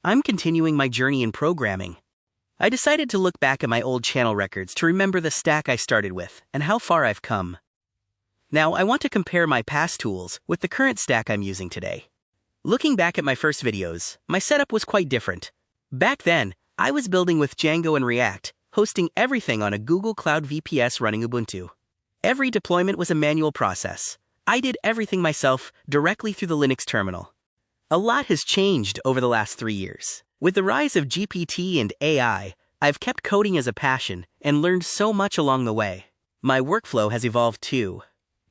I'm continuing my journey in programming. I decided to look back at my old channel records to remember the stack I started with and how far I've come. Now, I want to compare my past tools with the current stack I'm using today. Looking back at my first videos, my setup was quite different. Back then, I was building with Django and React, hosting everything on a Google Cloud VPS running Ubuntu. Every deployment was a manual process. I did everything myself directly through the Linux terminal. A lot has changed over the last 3 years. With the rise of GPT and AI, I've kept coding as a passion and learned so much along the way. My workflow has evolved too.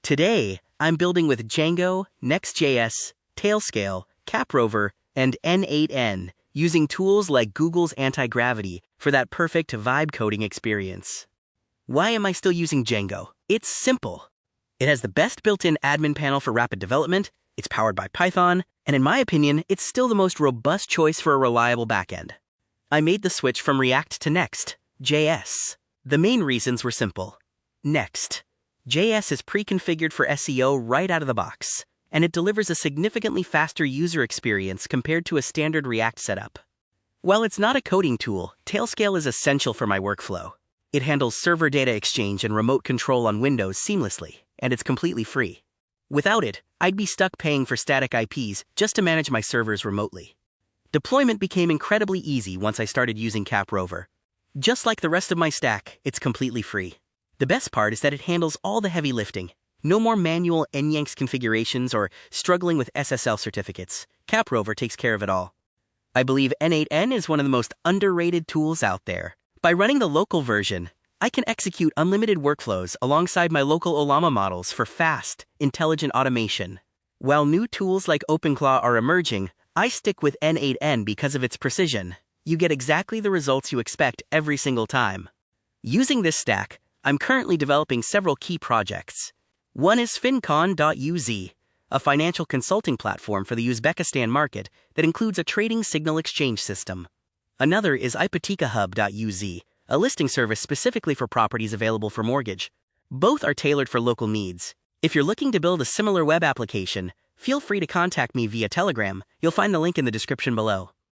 Today, I'm building with Django, Next.js, Tailscale, CapRover, and N8N, using tools like Google's anti-gravity for that perfect vibe coding experience. Why am I still using Django? It's simple. It has the best built-in admin panel for rapid development, it's powered by Python, and in my opinion, it's still the most robust choice for a reliable backend. I made the switch from React to Next.js. The main reasons were simple. Next.js is pre-configured for SEO right out of the box, and it delivers a significantly faster user experience compared to a standard React setup. While it's not a coding tool, Tailscale is essential for my workflow. It handles server data exchange and remote control on Windows seamlessly, and it's completely free. Without it, I'd be stuck paying for static IPs just to manage my servers remotely. Deployment became incredibly easy once I started using CapRover. Just like the rest of my stack, it's completely free. The best part is that it handles all the heavy lifting. No more manual Nginx configurations or struggling with SSL certificates. CapRover takes care of it all. I believe N8N is one of the most underrated tools out there. By running the local version, I can execute unlimited workflows alongside my local Ollama models for fast, intelligent automation. While new tools like OpenClaw are emerging, I stick with N8N because of its precision. You get exactly the results you expect every single time. Using this stack, I'm currently developing several key projects. One is fincon.uz, a financial consulting platform for the Uzbekistan market that includes a trading signal exchange system. Another is ipotekahub.uz, a listing service specifically for properties available for mortgage. Both are tailored for local needs. If you're looking to build a similar web application, feel free to contact me via Telegram. You'll find the link in the description below.